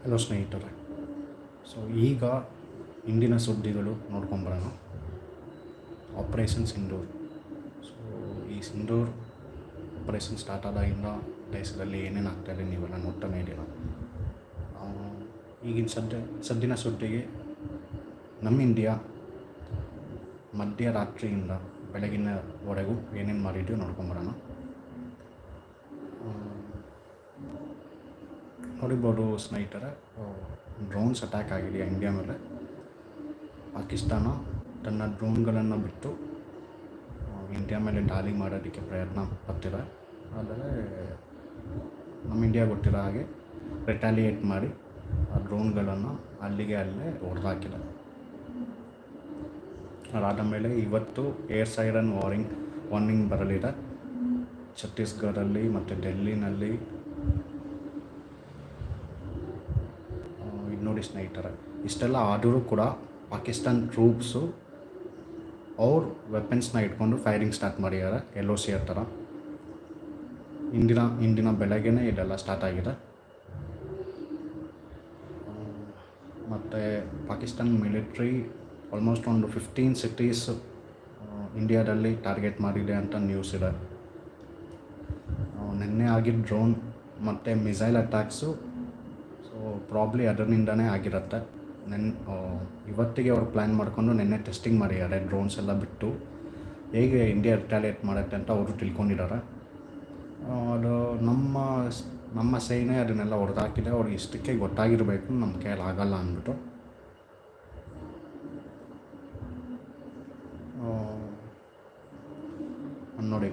Hello ಸ್ನೇಹಿತರೆ. So ಈಗ ಇಂದಿನ ಸುದ್ದಿಗಳು ನೋಡ್ಕೊಂಬರೋಣ. ಆಪ್ರೇಷನ್ ಸಿಂಧೂರ್. ಸೊ ಈ ಸಿಂಧೂರ್ ಆಪ್ರೇಷನ್ ಸ್ಟಾರ್ಟ್ ಆದಾಗಿಂದ ದೇಶದಲ್ಲಿ ಏನೇನು ಆಗ್ತಾಯಿದೆ ನೀವೆಲ್ಲ ನೋಡ್ತಾನೆ ಇದ್ದೀರ. ಈಗಿನ ಸದ್ದಿನ ಸುದ್ದಿಗೆ ನಮ್ಮ ಇಂಡಿಯಾ ಮಧ್ಯರಾತ್ರಿಯಿಂದ ಬೆಳಗಿನವರೆಗೂ ಏನೇನು ಮಾಡಿದ್ದೀವಿ ನೋಡ್ಕೊಂಬರೋಣ. ನೋಡಿರ್ಬೋದು ಸ್ನೇಹಿತರೆ, ಡ್ರೋನ್ಸ್ ಅಟ್ಯಾಕ್ ಆಗಿದೆ ಇಂಡಿಯಾ ಮೇಲೆ. ಪಾಕಿಸ್ತಾನ ತನ್ನ ಡ್ರೋನ್ಗಳನ್ನು ಬಿಟ್ಟು ಇಂಡಿಯಾ ಮೇಲೆ ದಾಳಿ ಮಾಡೋದಕ್ಕೆ ಪ್ರಯತ್ನ ಪಡ್ತಿದೆ. ಆದರೆ ನಮ್ಮ ಇಂಡಿಯಾ ಗೊತ್ತಿರೋ ಹಾಗೆ ರಿಟ್ಯಾಲಿಯೇಟ್ ಮಾಡಿ ಆ ಡ್ರೋನ್ಗಳನ್ನು ಅಲ್ಲೇ ಹೊಡೆದಾಕಿದೆ. ಅದಾದ ಮೇಲೆ ಇವತ್ತು ಏರ್ ಸೈರನ್ ವಾರ್ನಿಂಗ್ ಬರಲಿದೆ ಛತ್ತೀಸ್ಗಢಲ್ಲಿ ಮತ್ತು ಡೆಲ್ಲಿನಲ್ಲಿ. ನೋಡಿ ಸ್ನೇಹಿತರೆ, ಇಷ್ಟೆಲ್ಲ ಆದರೂ ಕೂಡ ಪಾಕಿಸ್ತಾನ್ ಟ್ರೂಪ್ಸು ಅವ್ರ ವೆಪನ್ಸ್ನ ಇಟ್ಕೊಂಡು ಫೈರಿಂಗ್ ಸ್ಟಾರ್ಟ್ ಮಾಡಿದ್ದಾರೆ LOC ಥರ. ಇಂದಿನ ಬೆಳಗ್ಗೆನೇ ಇದೆಲ್ಲ ಸ್ಟಾರ್ಟ್ ಆಗಿದೆ. ಮತ್ತು ಪಾಕಿಸ್ತಾನ್ ಮಿಲಿಟ್ರಿ ಆಲ್ಮೋಸ್ಟ್ ಒಂದು 15 ಸಿಟೀಸ್ ಇಂಡಿಯಾದಲ್ಲಿ ಟಾರ್ಗೆಟ್ ಮಾಡಿದೆ ಅಂತ ನ್ಯೂಸ್ ಇದೆ. ನಿನ್ನೆ ಆಗಿದ್ದ ಡ್ರೋನ್ ಮತ್ತು ಮಿಸೈಲ್ ಅಟ್ಯಾಕ್ಸು ಪ್ರಾಬ್ಲಿ ಅದರಿಂದನೇ ಆಗಿರುತ್ತೆ. ಇವತ್ತಿಗೆ ಅವ್ರು ಪ್ಲ್ಯಾನ್ ಮಾಡಿಕೊಂಡು ನಿನ್ನೆ ಟೆಸ್ಟಿಂಗ್ ಮಾಡಿದ್ದಾರೆ ಡ್ರೋನ್ಸ್ ಎಲ್ಲ ಬಿಟ್ಟು ಹೇಗೆ ಇಂಡಿಯಾ ರಿಟ್ಯಾಲಿಯೇಟ್ ಮಾಡುತ್ತೆ ಅಂತ ಅವರು ತಿಳ್ಕೊಂಡಿದ್ದಾರೆ. ಅದು ನಮ್ಮ ಸೇನೆ ಅದನ್ನೆಲ್ಲ ಹೊಡೆದಾಕಿದೆ. ಅವ್ರಿಗೆ ಇಷ್ಟಕ್ಕೆ ಗೊತ್ತಾಗಿರಬೇಕು ನಮ್ಮ ಕೈಯಲ್ಲಿ ಆಗಲ್ಲ ಅಂದ್ಬಿಟ್ಟು. ನೋಡಿ,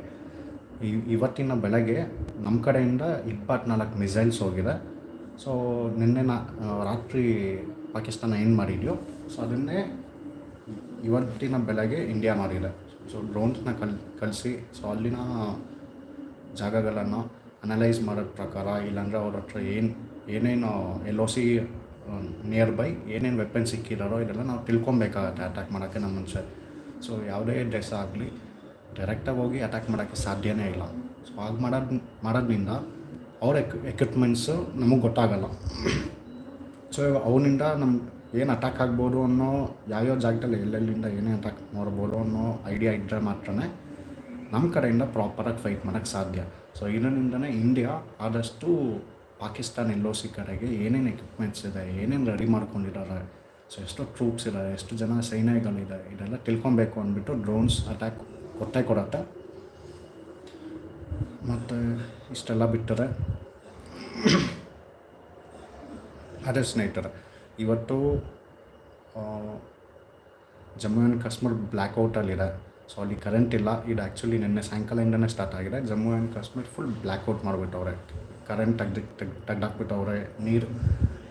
ಇವತ್ತಿನ ಬೆಳಗ್ಗೆ ನಮ್ಮ ಕಡೆಯಿಂದ 24 ಮಿಸೈಲ್ಸ್ ಹೋಗಿದೆ. ಸೊ ನಿನ್ನೆ ರಾತ್ರಿ ಪಾಕಿಸ್ತಾನ ಏನು ಮಾಡಿದೆಯೋ ಸೊ ಅದನ್ನೇ ಇವತ್ತಿನ ಬೆಳಗ್ಗೆ ಇಂಡಿಯಾ ಮಾಡಿದೆ. ಸೊ ಡ್ರೋನ್ಸ್ನ ಕಳಿಸಿ ಸೊ ಅಲ್ಲಿನ ಜಾಗಗಳನ್ನು ಅನಲೈಸ್ ಮಾಡೋದ ಪ್ರಕಾರ, ಇಲ್ಲಾಂದರೆ ಅವ್ರ ಹತ್ರ ಏನೇನು LOC ನಿಯರ್ ಬೈ ಏನೇನು ವೆಪನ್ ಸಿಕ್ಕಿದಾರೋ ಇದೆಲ್ಲ ನಾವು ತಿಳ್ಕೊಬೇಕಾಗತ್ತೆ ಅಟ್ಯಾಕ್ ಮಾಡೋಕ್ಕೆ ನಮ್ಮ ಮುಂಚೆ. ಸೊ ಯಾವುದೇ ದೇಶ ಆಗಲಿ ಡೈರೆಕ್ಟಾಗಿ ಹೋಗಿ ಅಟ್ಯಾಕ್ ಮಾಡೋಕ್ಕೆ ಸಾಧ್ಯನೇ ಇಲ್ಲ. ಸೊ ಹಾಗೆ ಮಾಡೋದ್ರಿಂದ ಅವ್ರ ಎಕ್ವಿಪ್ಮೆಂಟ್ಸು ನಮಗೆ ಗೊತ್ತಾಗಲ್ಲ. ಸೊ ಅವನಿಂದ ನಮ್ಗೆ ಏನು ಅಟ್ಯಾಕ್ ಆಗ್ಬೋದು ಅನ್ನೋ ಯಾವ್ಯಾವ ಜಾಗದಲ್ಲಿ ಎಲ್ಲೆಲ್ಲಿಂದ ಏನೇ ಅಟ್ಯಾಕ್ ಮಾಡ್ಬೋದು ಅನ್ನೋ ಐಡಿಯಾ ಇದ್ದರೆ ಮಾತ್ರ ನಮ್ಮ ಕಡೆಯಿಂದ ಪ್ರಾಪರಾಗಿ ಫೈಟ್ ಮಾಡೋಕ್ಕೆ ಸಾಧ್ಯ. ಸೊ ಇದರಿಂದನೇ ಇಂಡಿಯಾ ಆದಷ್ಟು ಪಾಕಿಸ್ತಾನ LOC ಕಡೆಗೆ ಏನೇನು ಎಕ್ವಿಪ್ಮೆಂಟ್ಸ್ ಇದೆ, ಏನೇನು ರೆಡಿ ಮಾಡ್ಕೊಂಡಿದ್ದಾರೆ, ಸೊ ಎಷ್ಟು ಟ್ರೂಪ್ಸ್ ಇದ್ದಾರೆ, ಎಷ್ಟು ಜನ ಸೈನ್ಯಗಳಿದೆ, ಇದೆಲ್ಲ ತಿಳ್ಕೊಬೇಕು ಅಂದ್ಬಿಟ್ಟು ಡ್ರೋನ್ಸ್ ಅಟ್ಯಾಕ್ ಕೊಡುತ್ತೆ. ಮತ್ತು ಇಷ್ಟೆಲ್ಲ ಬಿಟ್ಟರೆ ಅದೇ ಸ್ನೇಹಿತರೆ, ಇವತ್ತು ಜಮ್ಮು ಆ್ಯಂಡ್ ಕಾಶ್ಮೀರ್ ಬ್ಲ್ಯಾಕ್ಔಟಲ್ಲಿದೆ. ಸೊ ಅಲ್ಲಿ ಕರೆಂಟ್ ಇಲ್ಲ. ಇದು ಆ್ಯಕ್ಚುಲಿ ನಿನ್ನೆ ಸಾಯಂಕಾಲದಿಂದನೇ ಸ್ಟಾರ್ಟ್ ಆಗಿದೆ. Jammu and Kashmir full blackout ಮಾಡಿಬಿಟ್ಟವ್ರೆ. ಕರೆಂಟ್ ತೆಗ್ದಾಕ್ಬಿಟ್ಟವ್ರೆ.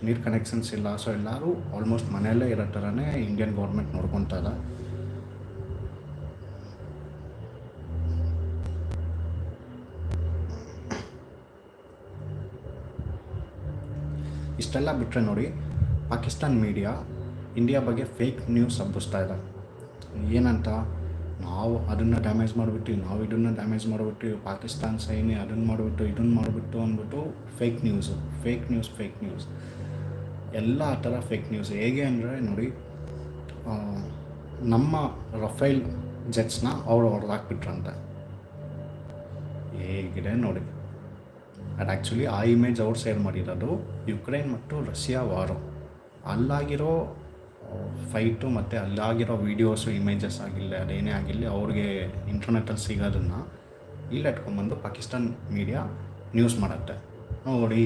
ನೀರು ಕನೆಕ್ಷನ್ಸ್ ಇಲ್ಲ. ಸೊ ಎಲ್ಲರೂ ಆಲ್ಮೋಸ್ಟ್ ಮನೆಯಲ್ಲೇ ಇರೋ ಥರನೇ ಇಂಡಿಯನ್ ಗೌರ್ಮೆಂಟ್ ನೋಡ್ಕೊತಾ ಇದೆ. ಇಷ್ಟೆಲ್ಲ ಬಿಟ್ಟರೆ ನೋಡಿ, ಪಾಕಿಸ್ತಾನ್ ಮೀಡಿಯಾ ಇಂಡಿಯಾ ಬಗ್ಗೆ ಫೇಕ್ ನ್ಯೂಸ್ ಹಬ್ಬಿಸ್ತಾ ಇದೆ. ಏನಂತ, ನಾವು ಅದನ್ನು ಡ್ಯಾಮೇಜ್ ಮಾಡಿಬಿಟ್ಟು, ನಾವು ಇದನ್ನು ಡ್ಯಾಮೇಜ್ ಮಾಡಿಬಿಟ್ಟು, ಪಾಕಿಸ್ತಾನ್ ಸೈನ್ಯ ಅದನ್ನು ಮಾಡಿಬಿಟ್ಟು ಇದನ್ನು ಮಾಡಿಬಿಟ್ಟು ಅಂದ್ಬಿಟ್ಟು ಫೇಕ್ ನ್ಯೂಸ್ ಎಲ್ಲ ಆ ಥರ ಫೇಕ್ ನ್ಯೂಸ್. ಹೇಗೆ ಅಂದರೆ ನೋಡಿ, ನಮ್ಮ ರಫೇಲ್ ಜೆಟ್ಸ್ನ ಅವರು ಹೊಡೆದಾಕ್ಬಿಟ್ರಂತೆ. ಹೇಗಿದೆ ನೋಡಿ. ಅದು ಆ್ಯಕ್ಚುಲಿ ಆ ಇಮೇಜ್ ಅವ್ರು ಶೇರ್ ಮಾಡಿರೋದು ಯುಕ್ರೇನ್ ಮತ್ತು ರಷ್ಯಾ ವಾರು. ಅಲ್ಲಾಗಿರೋ ಫೈಟು ಮತ್ತು ಅಲ್ಲಾಗಿರೋ ವೀಡಿಯೋಸು, ಇಮೇಜಸ್ ಆಗಿಲ್ಲ, ಅದೇನೇ ಆಗಿರಲಿ, ಅವ್ರಿಗೆ ಇಂಟರ್ನೆಟಲ್ಲಿ ಸಿಗೋದನ್ನು ಇಲ್ಲಿ ಇಟ್ಕೊಂಡ್ಬಂದು ಪಾಕಿಸ್ತಾನ್ ಮೀಡಿಯಾ ನ್ಯೂಸ್ ಮಾಡುತ್ತೆ. ನೋಡಿ,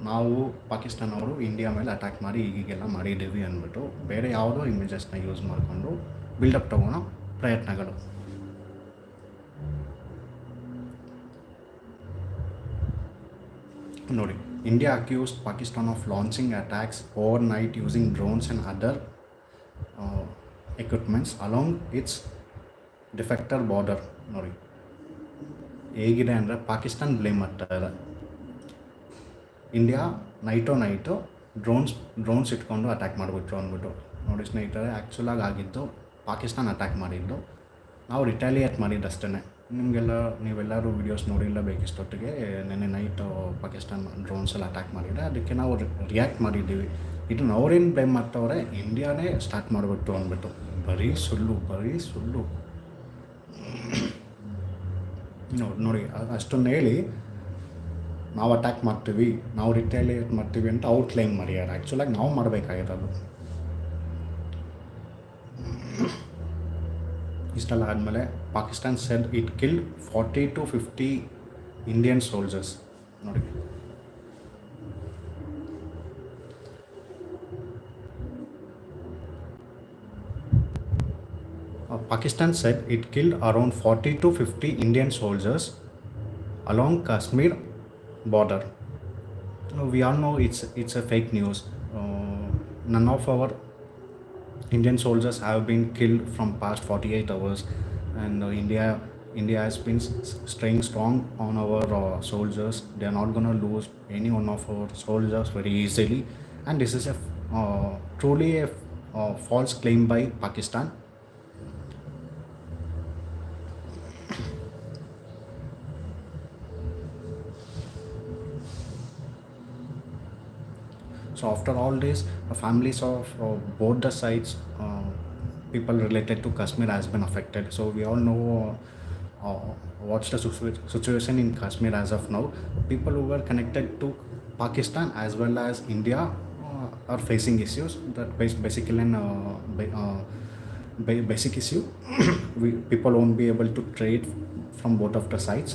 ನಾವು ಪಾಕಿಸ್ತಾನವರು ಇಂಡಿಯಾ ಮೇಲೆ ಅಟ್ಯಾಕ್ ಮಾಡಿ ಹೀಗೆಲ್ಲ ಮಾಡಿದ್ದೀವಿ ಅಂದ್ಬಿಟ್ಟು ಬೇರೆ ಯಾವುದೋ ಇಮೇಜಸ್ನ ಯೂಸ್ ಮಾಡಿಕೊಂಡು ಬಿಲ್ಡಪ್ ತೊಗೊಳೋ ಪ್ರಯತ್ನಗಳು. ನೋಡಿ, India accused Pakistan of launching attacks overnight using drones and other equipments along its defector border. ನೋಡಿ ಹೇಗಿದೆ ಅಂದರೆ, ಪಾಕಿಸ್ತಾನ್ ಬ್ಲೇಮ್ ಮಾಡ್ತಾ ಇದೆ. ಇಂಡಿಯಾ ನೈಟು ಡ್ರೋನ್ಸ್ ಇಟ್ಕೊಂಡು ಅಟ್ಯಾಕ್ ಮಾಡಿಬಿಟ್ರು ಅಂದ್ಬಿಟ್ಟು. ನೋಡಿ ಸ್ನೇಹಿತರೆ, ಆ್ಯಕ್ಚುಲಾಗಿ ಆಗಿದ್ದು ಪಾಕಿಸ್ತಾನ್ ಅಟ್ಯಾಕ್ ಮಾಡಿದ್ದು, ನಾವು ರಿಟ್ಯಾಲಿಯೇಟ್ ಮಾಡಿದ್ದಷ್ಟೇ. ನಿಮಗೆಲ್ಲ ನೀವೆಲ್ಲರೂ ವೀಡಿಯೋಸ್ ನೋಡಿರಲೇಬೇಕು ಇಷ್ಟೊತ್ತಿಗೆ. ನೆನ್ನೆ ನೈಟು ಪಾಕಿಸ್ತಾನ್ ಡ್ರೋನ್ಸ್ ಎಲ್ಲ ಅಟ್ಯಾಕ್ ಮಾಡಿದರೆ ಅದಕ್ಕೆ ನಾವು ರಿಯಾಕ್ಟ್ ಮಾಡಿದ್ದೀವಿ. ಇದನ್ನು ಅವ್ರೇನು ಬ್ಲೇಮ್ ಮಾಡ್ತವ್ರೆ, ಇಂಡಿಯಾನೇ ಸ್ಟಾರ್ಟ್ ಮಾಡಿಬಿಟ್ಟು ಅಂದ್ಬಿಟ್ಟು. ಬರೀ ಸುಳ್ಳು, ಬರೀ ಸುಳ್ಳು. ನೋಡಿ ಅಷ್ಟನ್ನು ಹೇಳಿ ನಾವು ಅಟ್ಯಾಕ್ ಮಾಡ್ತೀವಿ, ನಾವು ರಿಟೇಲಿಯೇಟ್ ಮಾಡ್ತೀವಿ ಅಂತ ಅವ್ರು ಕ್ಲೈಮ್ ಮಾಡ್ಯಾರ. ಆ್ಯಕ್ಚುಲಾಗಿ ನಾವು ಮಾಡಬೇಕಾಗಿರೋದು. ಇಷ್ಟೆಲ್ಲ ಆದಮೇಲೆ Pakistan said it killed 40 to 50 Indian soldiers. ನೋಡಿ, Pakistan said it killed around 40 to 50 Indian soldiers along Kashmir border. We all know it's a fake news. None of our Indian soldiers have been killed from past 48 hours, and India has been staying strong on our soldiers. They are not gonna lose any one of our soldiers very easily, and this is a truly a false claim by Pakistan. So after all this, the families of both the sides, people related to Kashmir has been affected. So we all know what's the situation in Kashmir as of now. People who were connected to Pakistan as well as India are facing issues. That basically an basic issue. People won't be able to trade from both of the sides.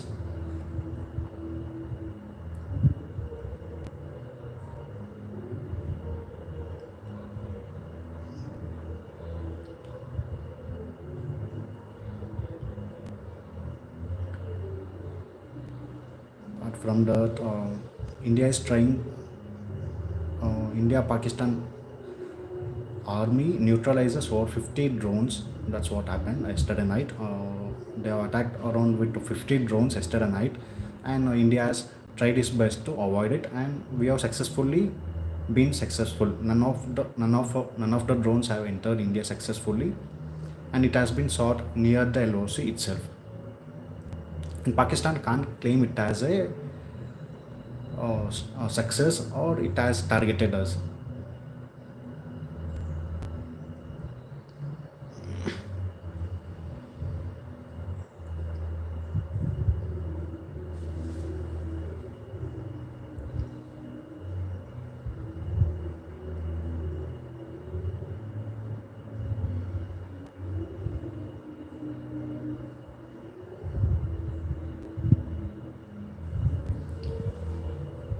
Apart from that, India is trying. India Pakistan army neutralizes over 50 drones. That's what happened yesterday night. They have attacked around with 50 drones yesterday night, and India has tried its best to avoid it, and we have successfully been successful. None of the drones have entered India successfully, and it has been shot near the LOC itself. And Pakistan can't claim it as a success or it has targeted us.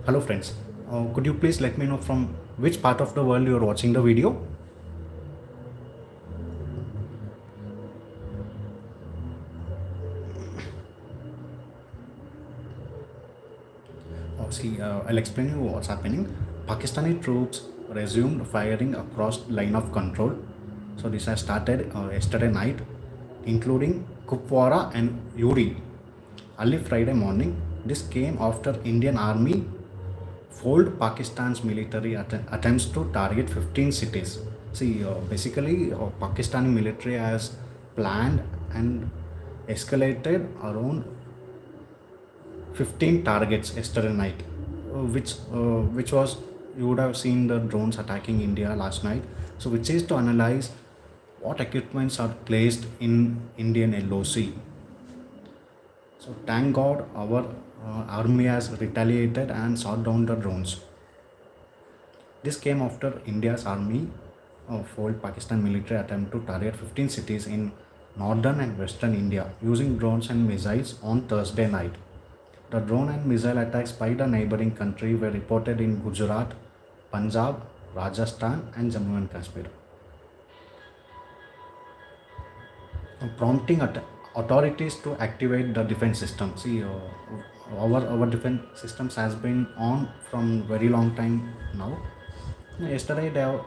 Hello friends, could you please let me know from which part of the world you are watching the video? I'll explain you what's happening. Pakistani troops resumed firing across line of control. So this has started yesterday night, including Kupwara and Uri. Early Friday morning, this came after Indian Army foiled Pakistan's military attempts to target 15 cities. Basically, Pakistani military has planned and escalated around 15 targets yesterday night, which was, you would have seen the drones attacking India last night. So which is to analyze what equipments are placed in Indian LOC. So thank God our army has retaliated and shot down the drones. This came after India's army foiled Pakistan military attempt to target 15 cities in northern and western India using drones and missiles on Thursday night. The drone and missile attacks by the neighboring country were reported in Gujarat, Punjab, Rajasthan and Jammu and Kashmir, prompting authorities to activate the defense system. Our defense systems has been on from very long time now. Yesterday they have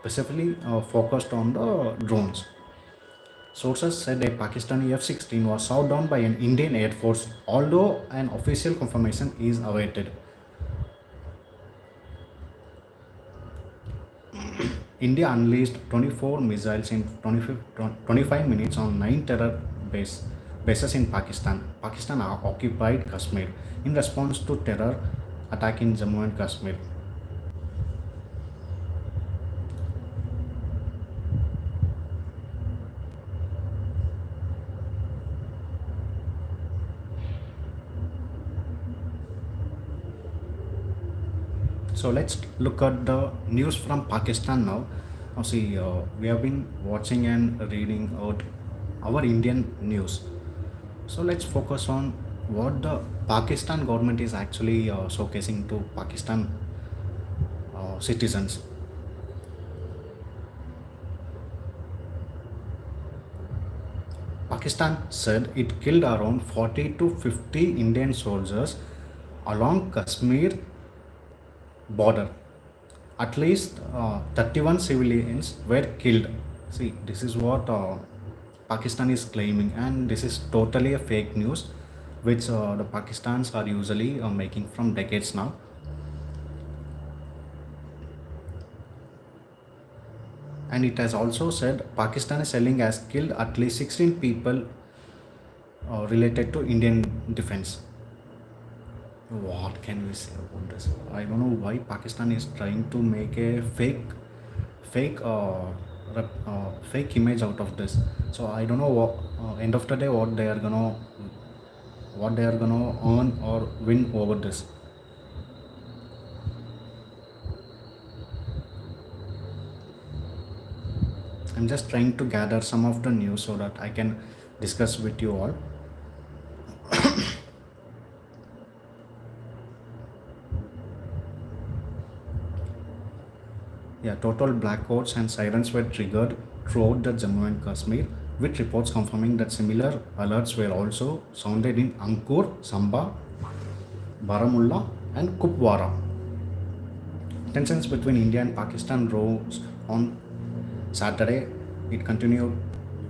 specifically focused on the drones. Sources said a Pakistani F-16 was shot down by an Indian Air Force, although an official confirmation is awaited. India unleashed 24 missiles in 25 minutes on 9 terror bases bases in Pakistan. Pakistan occupied Kashmir in response to terror attack in Jammu and Kashmir. So let's look at the news from Pakistan now. Now see, we have been watching and reading out our Indian news. So let's focus on what the Pakistan government is actually showcasing to Pakistan citizens. Pakistan said it killed around 40 to 50 Indian soldiers along Kashmir border. At least 31 civilians were killed. See, this is what Pakistan is claiming, and this is totally a fake news, which the Pakistans are usually making from decades now. And it has also said Pakistan is selling has killed at least 16 people related to Indian defense. What can we say about this? I don't know why Pakistan is trying to make a fake, fake image out of this. So I don't know what end of the day what they are gonna earn or win over this. I'm just trying to gather some of the news so that I can discuss with you all. Yeah, total blackouts and sirens were triggered throughout the Jammu and Kashmir, with reports confirming that similar alerts were also sounded in Angkor, Samba, Baramulla, and Kupwara. Tensions between India and Pakistan rose on Saturday. It continued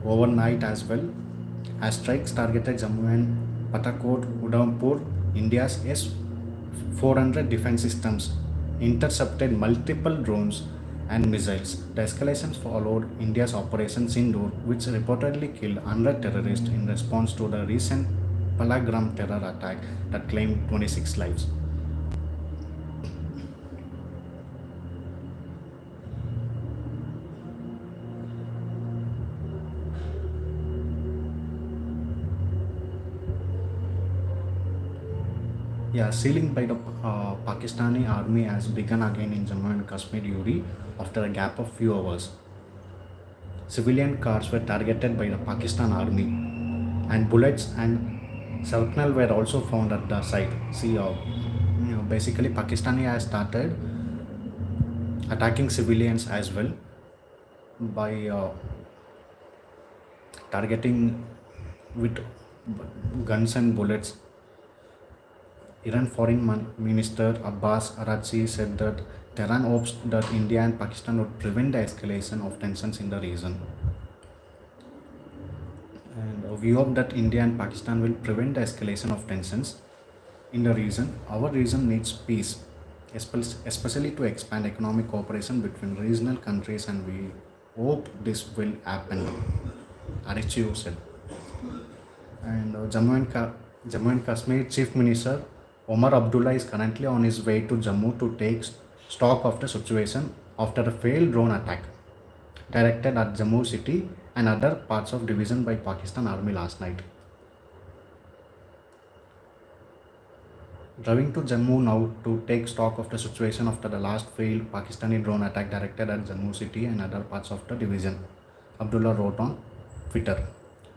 overnight as well, as strikes targeted Jammu and Patakot, Udhampur, India's S-400 defense systems, intercepted multiple drones and missiles. The escalations followed India's Operation Sindoor, which reportedly killed 100 terrorists in response to the recent Palagram terror attack that claimed 26 lives. Yeah, sealing by the Pakistani army has begun again in Jammu and Kashmir URI after a gap of few hours. Civilian cars were targeted by the Pakistan army, and bullets and shrapnel were also found at the site. See, basically Pakistani has started attacking civilians as well by targeting with guns and bullets. Iran Foreign Minister Abbas Araghchi said that Tehran hopes that India and Pakistan would prevent the escalation of tensions in the region. And we hope that India and Pakistan will prevent the escalation of tensions in the region. Our region needs peace, especially to expand economic cooperation between regional countries, and we hope this will happen, Araghchi said. And Jammu and Kashmir Chief Minister Omar Abdullah is currently on his way to Jammu to take stock of the situation after a failed drone attack directed at Jammu city and other parts of division by Pakistan Army last night. Driving to Jammu now to take stock of the situation after the last failed Pakistani drone attack directed at Jammu city and other parts of the division, Abdullah wrote on Twitter.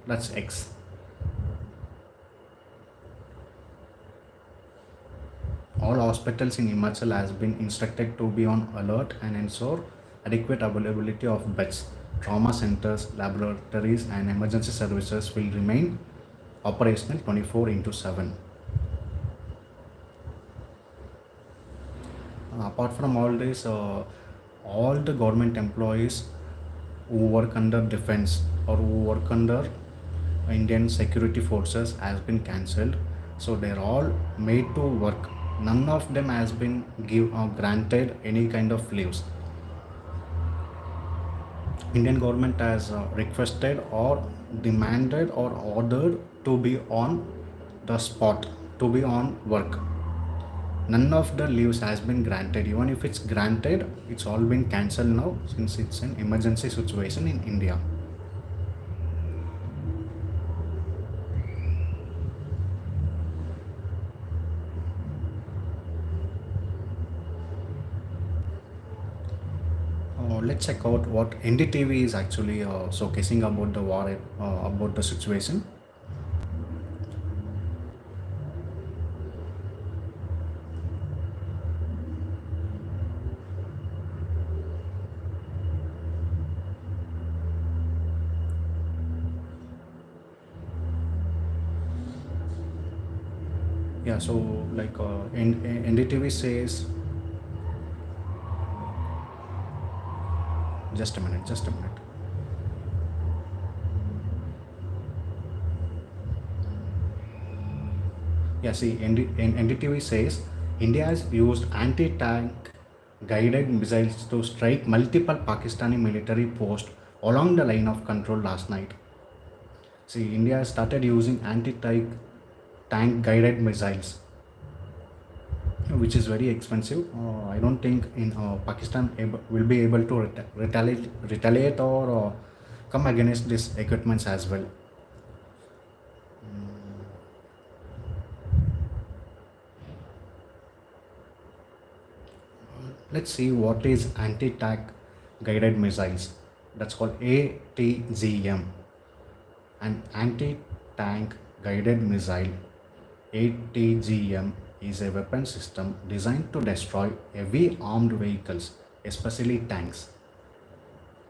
That's X. All hospitals in Himachal has been instructed to be on alert and ensure adequate availability of beds. Trauma centers, laboratories, and emergency services will remain operational 24 into 7. Apart from all this, all the government employees who work under defense or who work under Indian security forces has been cancelled. So they're all made to work. None of them has been granted any kind of leaves. Indian government has requested or demanded or ordered to be on the spot, to be on work. None of the leaves has been granted. Even if it's granted, it's all been cancelled now since it's an emergency situation in India. Let's check out what NDTV is actually showcasing about the war, about the situation. Yeah, so like NDTV says, just a minute, just a minute. Yeah, see, NDTV says India has used anti-tank guided missiles to strike multiple Pakistani military posts along the line of control last night. See, India has started using anti-tank guided missiles, which is very expensive. I don't think in Pakistan will be able to retaliate or come against these equipments as well. Let's see what is anti-tank guided missiles. That's called ATGM. An anti-tank guided missile ATGM is a weapon system designed to destroy heavy armed vehicles, especially tanks.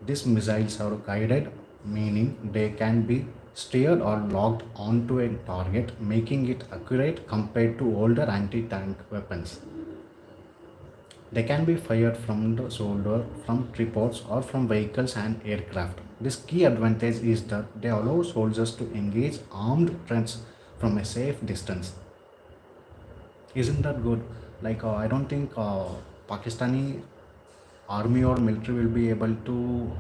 These missiles are guided, meaning they can be steered or locked onto a target, making it accurate compared to older anti-tank weapons. They can be fired from the shoulder, from tripods, or from vehicles and aircraft. This key advantage is that they allow soldiers to engage armed threats from a safe distance. Isn't that good? Like, I don't think Pakistani army or military will be able to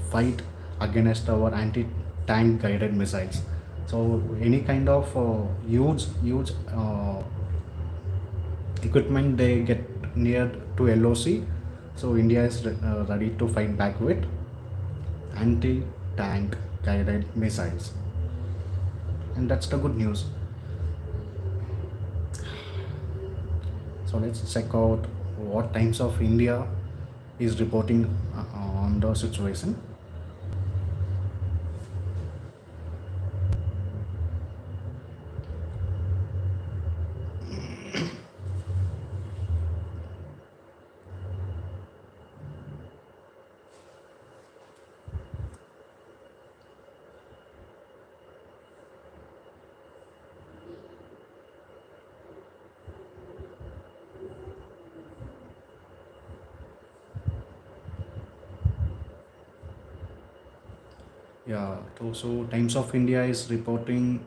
fight against our anti-tank guided missiles. So, any kind of huge equipment they get near to LOC, so India is ready to fight back with anti-tank guided missiles, and that's the good news. So let's check out what Times of India is reporting on the situation. Yeah, so Times of India is reporting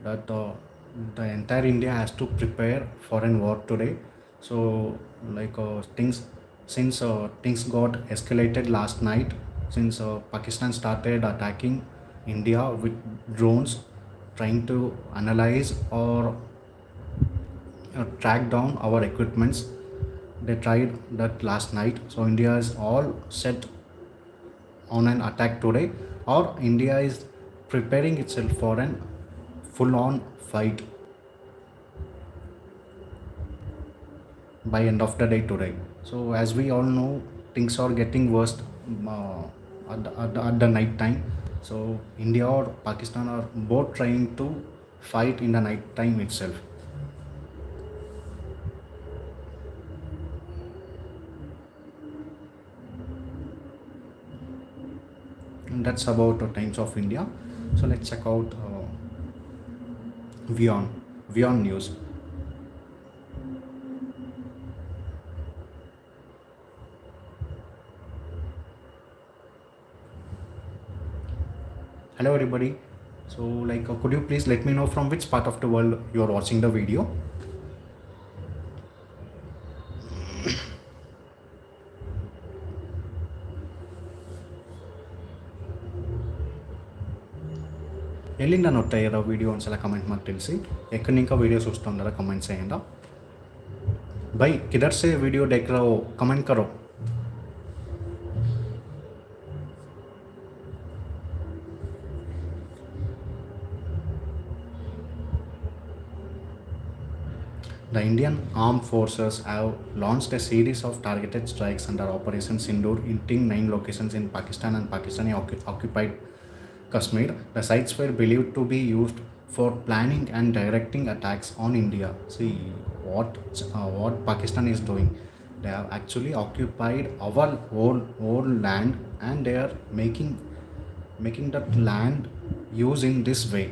that the entire India has to prepare for an war today. So, like things, since things got escalated last night, since Pakistan started attacking India with drones, trying to analyze or track down our equipments. They tried that last night. So India is all set on an attack today, or India is preparing itself for an full on fight by end of the day today. So as we all know, things are getting worse at the night time. So India or Pakistan are both trying to fight in the night time itself. And that's about Times of India. So let's check out Vion, Vion News. Hello everybody. So like, could you please let me know from which part of the world you are watching the video? ಎಲ್ಲಿಂದ ನೋಡ್ತಾ ಇರೋ video ಒಂದ್ಸಲ comment ಮಾಡಿ ತಿಳಿಸಿ. ಎಕ್ಕಡ ನಿಂಕ ವೀಡಿयो చూస్తుండరా comment చేయండి. भाई किधर से वीडियो देख रहे हो कमेंट करो. The Indian Armed Forces have launched a series of targeted strikes under Operation Sindoor, hitting 9 locations in Pakistan and Pakistani occupied Kashmir. The sites were believed to be used for planning and directing attacks on India. See what Pakistan is doing. They have actually occupied our whole land, and they are making that land use in this way.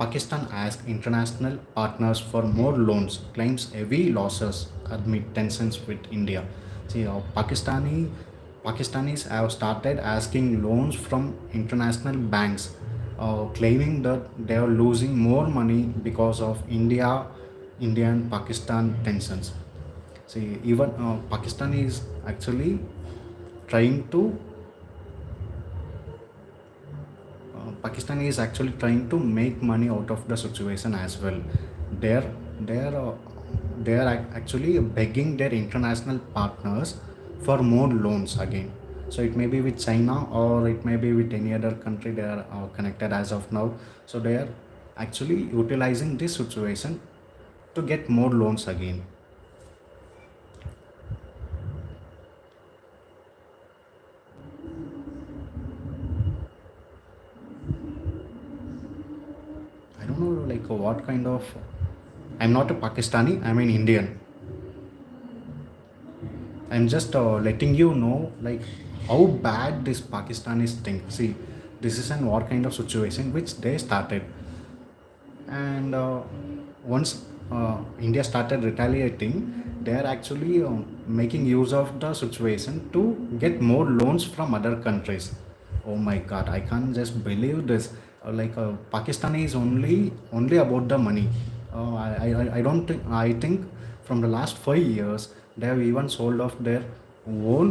Pakistan asked international partners for more loans, claims heavy losses amid tensions with India. See, Pakistanis have started asking loans from international banks, claiming that they are losing more money because of India and Pakistan tensions. See, even Pakistan is actually trying to Pakistan is actually trying to make money out of the situation as well. They're they're uh, they're actually begging their international partners for more loans again. So it may be with China or it may be with any other country they are connected as of now. So they are actually utilizing this situation to get more loans again. I don't know like what kind of. I'm not a Pakistani. I'm an Indian. I'm just letting you know like how bad this Pakistanis think. See, this is an war kind of situation which they started, and once India started retaliating, they are actually making use of the situation to get more loans from other countries. Oh my God, I can't just believe this. Pakistan is only about the money. I don't think. I think from the last 5 years they have even sold off their own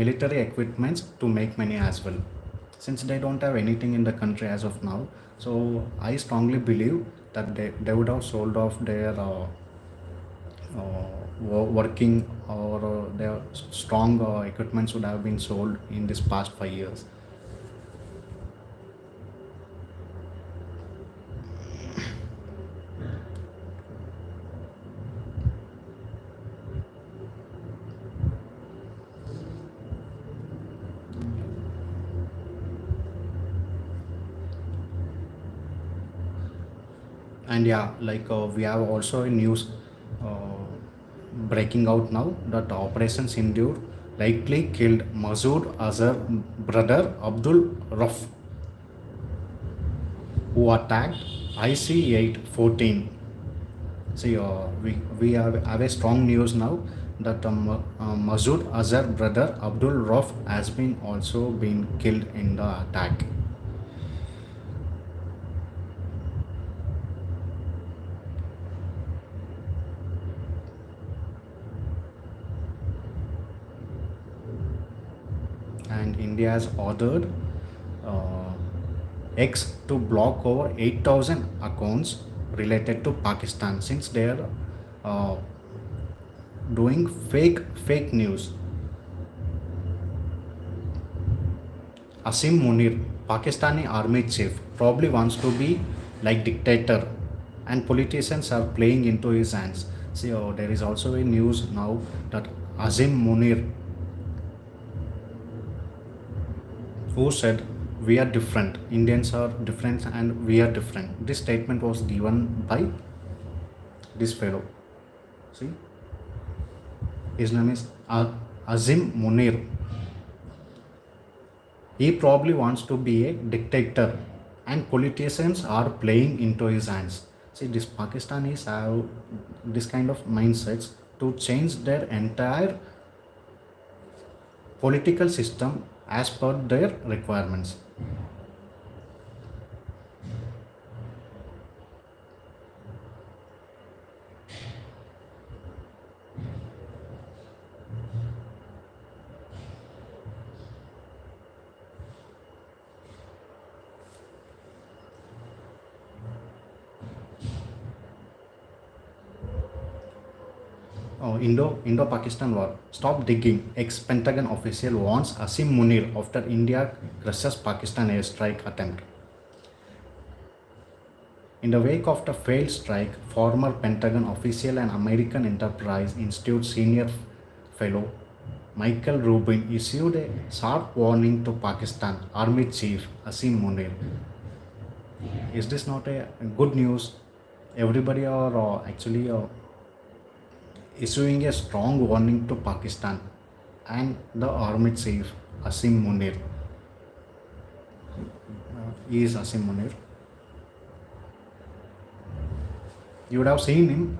military equipments to make money as well, since they don't have anything in the country as of now. So I strongly believe that they would have sold off their working or their strong equipments would have been sold in this past 5 years. And yeah, we have also a news uh, breaking out now that Operation Sindoor likely killed Masood Azhar brother Abdul Rauf, who attacked IC-814. See, we have a strong news now that Masood Azhar brother Abdul Rauf has been also been killed in the attack. And India has ordered uh, X to block over 8,000 accounts related to Pakistan, since they are uh, doing fake news. Asim Munir, Pakistani army chief, probably wants to be like dictator, and politicians are playing into his hands. See, there is also a news now that Azim Munir, who said we are different, Indians are different, and we are different. This statement was given by this fellow. See, his name is Azim Munir. He probably wants to be a dictator, and politicians are playing into his hands. See, these Pakistanis have this kind of mindsets to change their entire political system as per their requirements. Indo-Pakistan War. Stop digging. Ex-Pentagon official warns Asim Munir after India crushes Pakistan airstrike attempt. In the wake of the failed strike, former Pentagon official and American Enterprise Institute senior fellow Michael Rubin issued a sharp warning to Pakistan Army Chief Asim Munir. Is this not a good news? Everybody are actually issuing a strong warning to Pakistan and the Army Chief Asim Munir. He is Asim Munir. You would have seen him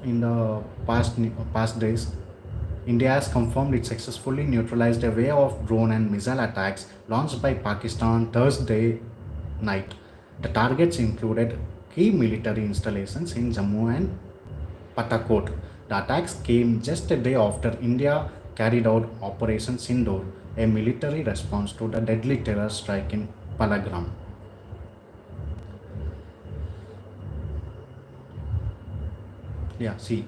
in the past days. India has confirmed it successfully neutralized a wave of drone and missile attacks launched by Pakistan Thursday night. The targets included key military installations in Jammu and Patakot. The attacks came just a day after India carried out Operation Sindoor, a military response to the deadly terror strike in Palagram. Yeah, see,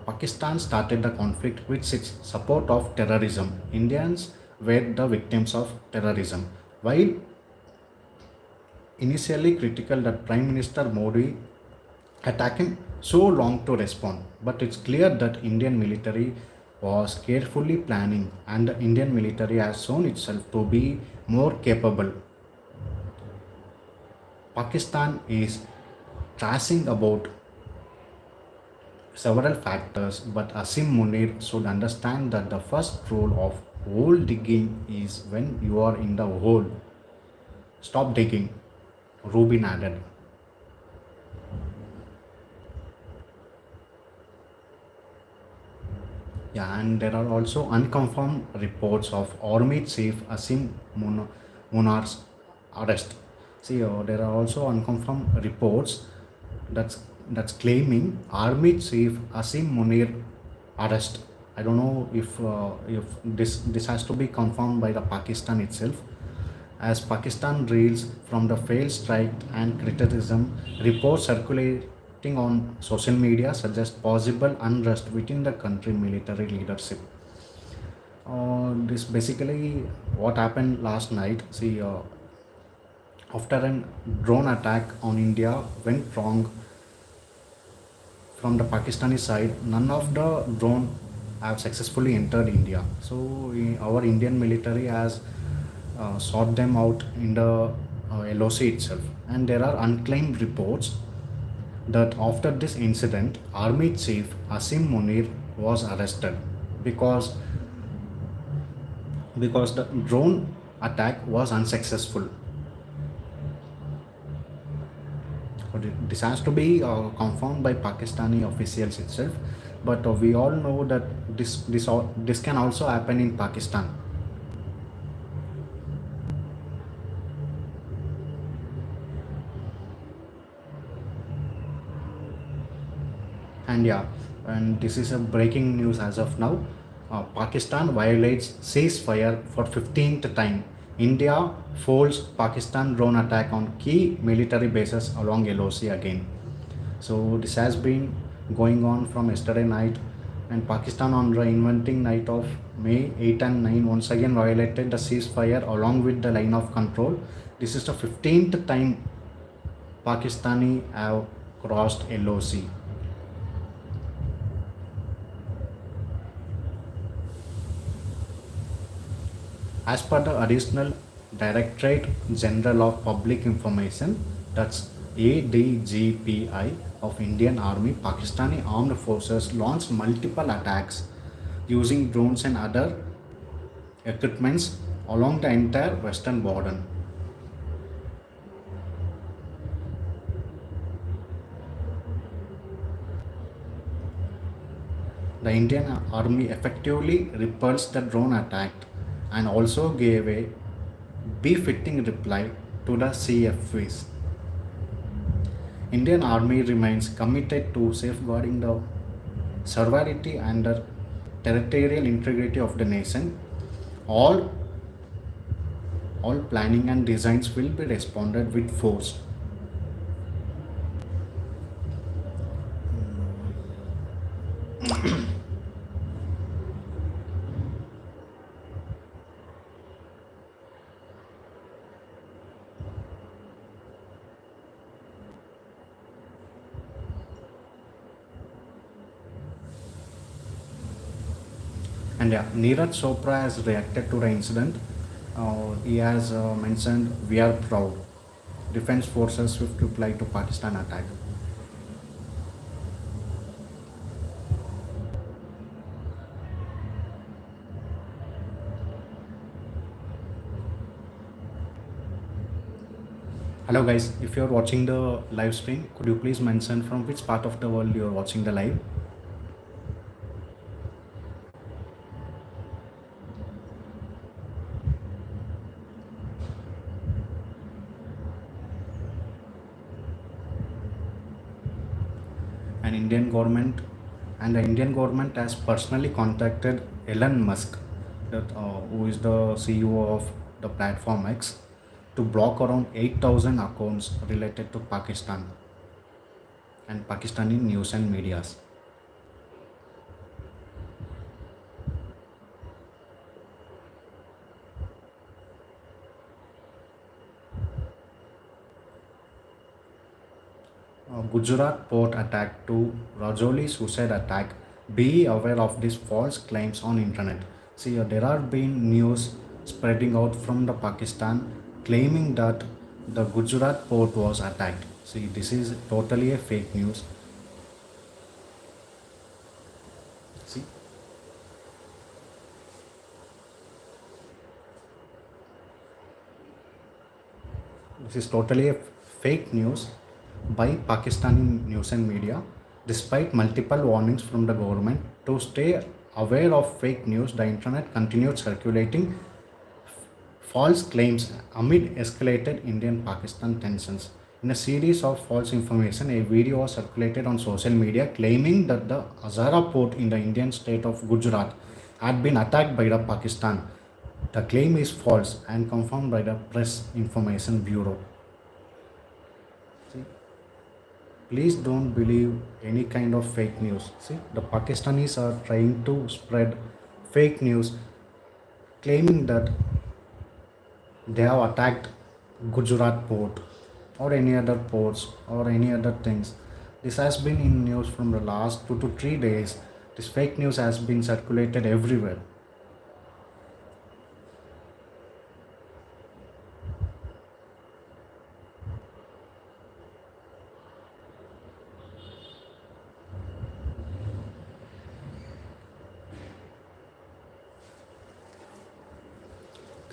Pakistan started the conflict with its support of terrorism. Indians were the victims of terrorism. While initially critical that Prime Minister Modi had taken so long to respond, but it's clear that Indian military was carefully planning and the Indian military has shown itself to be more capable. Pakistan is tracing about several factors, but Asim Munir should understand that the first rule of hole digging is when you are in the hole. Stop digging, Rubin added. Yeah, and there are also unconfirmed reports of Army Chief Munar's arrest. See, there are also unconfirmed reports that's claiming Army Chief Asim Munir arrest. I don't know if this has to be confirmed by the Pakistan itself, as Pakistan reels from the failed strike and criticism. Reports circulating on social media suggest possible unrest within the country military leadership. This basically what happened last night. See, after a drone attack on India went wrong from the Pakistani side, none of the drone have successfully entered India. So our Indian military has sought them out in the LOC itself. And there are unclaimed reports that after this incident, Army Chief Asim Munir was arrested because the drone attack was unsuccessful. But this has to be confirmed by Pakistani officials itself. But we all know that this can also happen in Pakistan. And yeah, and this is a breaking news as of now. Pakistan violates ceasefire for 15th time. India folds Pakistan drone attack on key military bases along LOC again. So this has been going on from yesterday night, and Pakistan on the inventing night of May 8 and 9 once again violated the ceasefire along with the line of control. This is the 15th time Pakistani have crossed LOC. As per the additional Directorate General of Public Information, that's ADGPI of Indian Army, Pakistani armed forces launched multiple attacks using drones and other equipments along the entire western border. The Indian Army effectively repulsed the drone attack and also gave a befitting reply to the CFVs. Indian Army remains committed to safeguarding the sovereignty and the territorial integrity of the nation. All all planning and designs will be responded with force. And yeah, Neeraj Chopra has reacted to the incident. He has mentioned, "We are proud. Defense forces swift reply to Pakistan attack." Hello guys, if you're watching the live stream, could you please mention from which part of the world you're watching the live? An Indian government and the Indian government has personally contacted Elon Musk, who is the CEO of the platform X, to block around 8,000 accounts related to Pakistan and Pakistani news and medias. Gujarat port attack to Rajouri suicide attack. Be aware of these false claims on internet. See, there are been news spreading out from the Pakistan claiming that the Gujarat port was attacked. See, this is totally a fake news. See, this is totally a fake news by Pakistani news and media. Despite multiple warnings from the government to stay aware of fake news, the internet continued circulating false claims amid escalated Indian Pakistan tensions. In a series of false information, a video was circulated on social media claiming that the Hazara port in the Indian state of Gujarat had been attacked by the Pakistan. The claim is false and confirmed by the Press Information Bureau. See, please don't believe any kind of fake news. See, the Pakistanis are trying to spread fake news claiming that they have attacked Gujarat port or any other ports or any other things. This has been in news from the last 2 to 3 days. This fake news has been circulated everywhere.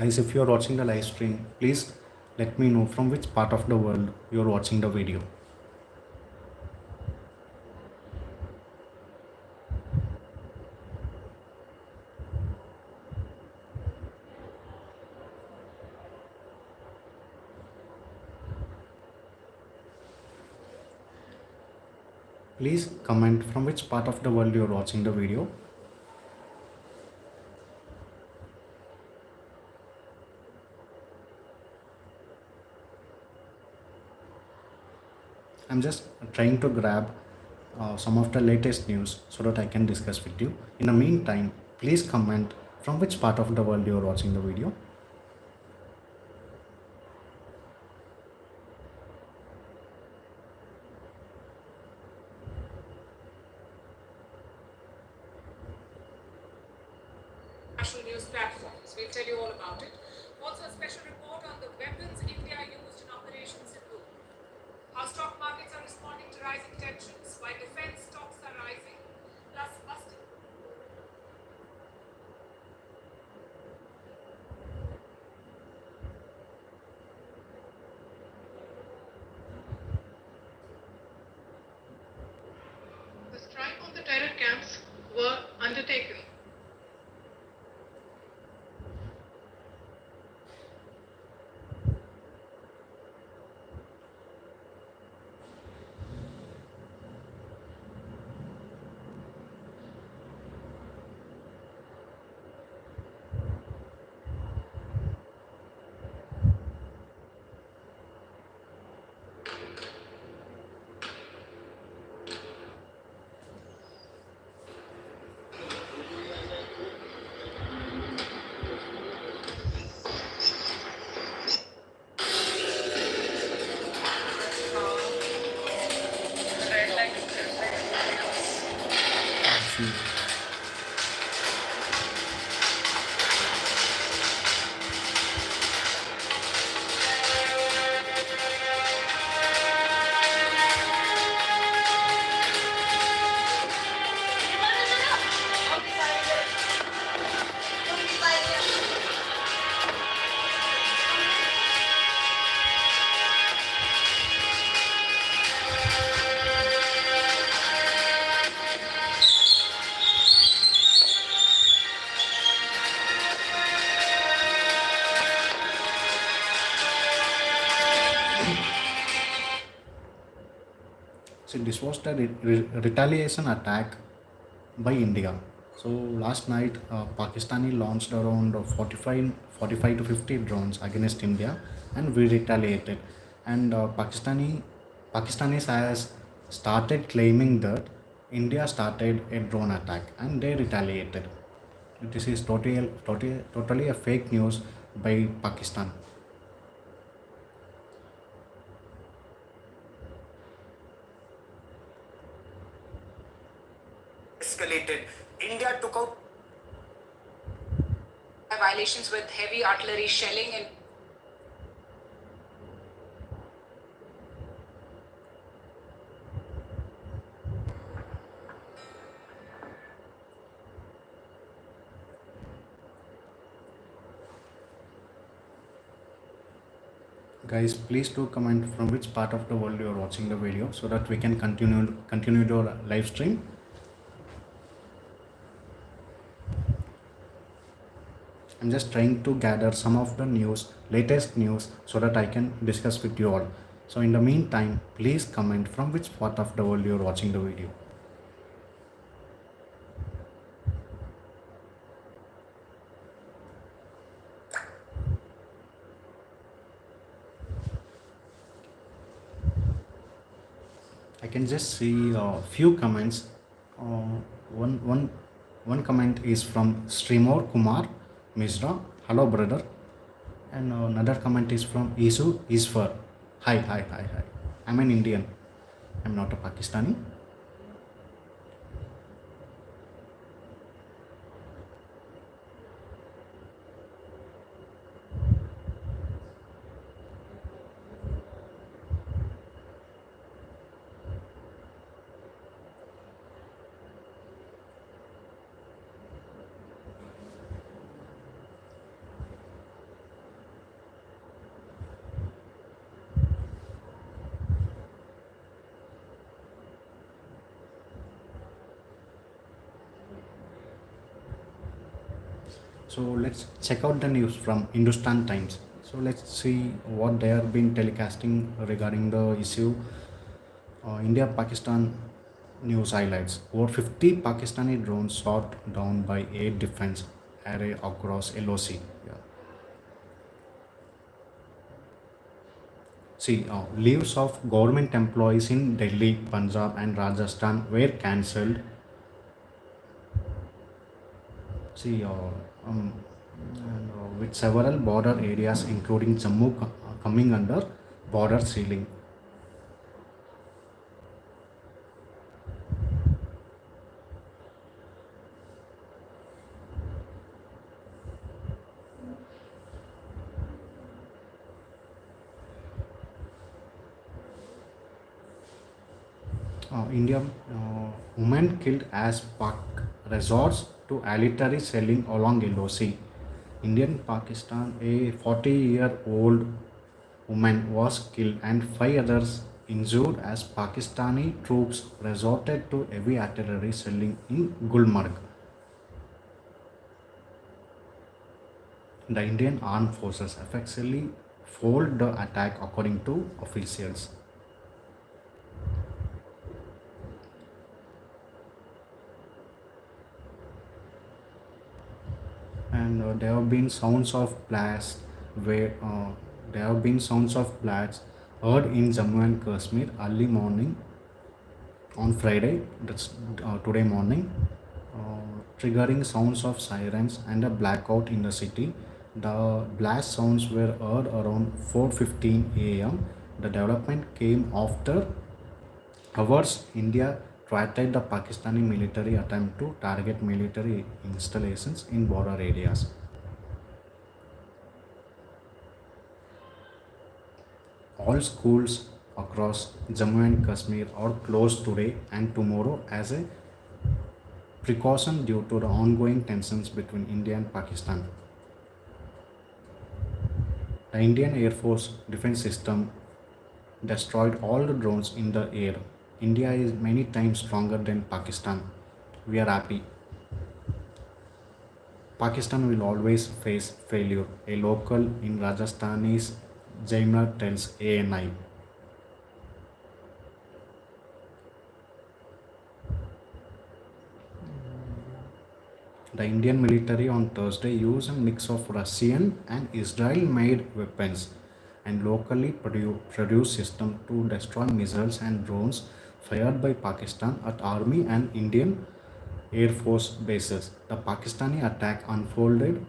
Guys, if you are watching the live stream, please let me know from which part of the world you are watching the video. Please comment from which part of the world you are watching the video. I'm just trying to grab some of the latest news so that I can discuss with you. In the meantime, please comment from which part of the world you are watching the video. National news platforms. We'll tell you all about it. Also, a special report on the weapons India used in Operation Sindhu. How stock markets are responding to rising tensions, why defense stocks are rising, plus busting. The strike on the terror camps were undertaken. See, this was the retaliation attack by India. So last night, Pakistani launched around 45 to 50 drones against India, and we retaliated. And Pakistanis has started claiming that India started a drone attack, and they retaliated. This is totally a fake news by Pakistan. Escalated. India took out violations with heavy artillery shelling and Guys, please do comment from which part of the world you are watching the video so that we can continue the live stream. I'm just trying to gather some of the latest news, so that I can discuss with you all. So in the meantime, please comment from which part of the world you are watching the video. I can just see a few comments. Uh, one, one, one comment is from Srimor Kumar Misra. Hello, brother. And another comment is from Isu Isfar. Hi, hi, hi, hi. I'm an Indian. I'm not a Pakistani. So let's check out the news from Hindustan Times. So let's see what they have been telecasting regarding the issue. India Pakistan news highlights over 50 Pakistani drones shot down by air defense array across LOC. Yeah. See, leaves of government employees in Delhi, Punjab, and Rajasthan were cancelled. See, with several border areas, including Jammu, coming under border sealing. Indian women killed as Pak resorts to artillery selling along LOC. Indian Pakistan, a 40-year-old woman was killed and five others injured as Pakistani troops resorted to heavy artillery shelling in Gulmarg. The Indian Armed Forces effectively foiled the attack, according to officials. And there have been sounds of blasts where there have been sounds of blasts heard in Jammu and Kashmir early morning on Friday, that's today morning, triggering sounds of sirens and a blackout in the city. The blast sounds were heard around 4:15 a.m. The development came after hours India thwarted the Pakistani military attempt to target military installations in border areas. All schools across Jammu and Kashmir are closed today and tomorrow as a precaution due to the ongoing tensions between India and Pakistan. The Indian Air Force defense system destroyed all the drones in the air. India is many times stronger than Pakistan. We are happy. Pakistan will always face failure. A local in Rajasthani's Jaimar tells ANI. The Indian military on Thursday used a mix of Russian and Israel made weapons and locally produced systems to destroy missiles and drones fired by Pakistan at Army and Indian Air Force bases. The Pakistani attack unfolded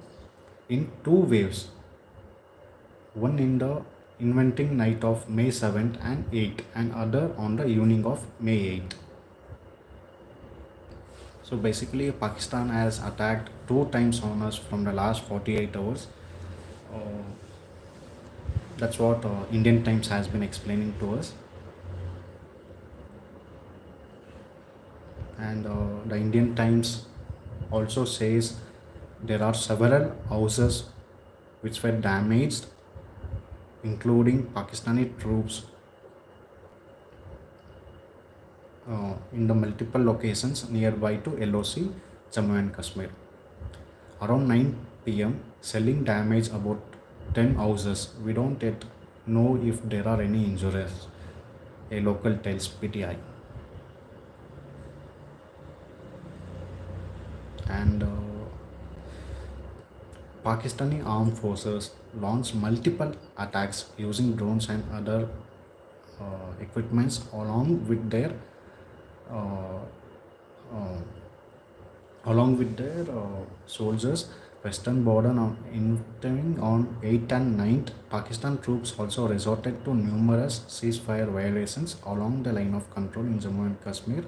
in two waves, one in the inventing night of May 7th and 8th, and other on the evening of May 8th. So basically, Pakistan has attacked two times on us from the last 48 hours. Uh, that's what Indian Times has been explaining to us. And the Indian Times also says there are several houses which were damaged, including Pakistani troops in the multiple locations nearby to LOC, Jammu and Kashmir. Around 9 p.m., selling damage about 10 houses. We don't yet know if there are any injuries, a local tells PTI. And Pakistani armed forces launched multiple attacks using drones and other equipments uh, uh, along with their soldiers. Western border on entering on 8th and 9th. Pakistan troops also resorted to numerous ceasefire violations along the line of control in Jammu and Kashmir.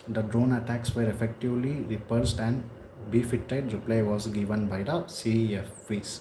The drone attacks were effectively repulsed and befitted reply was given by the CEFs.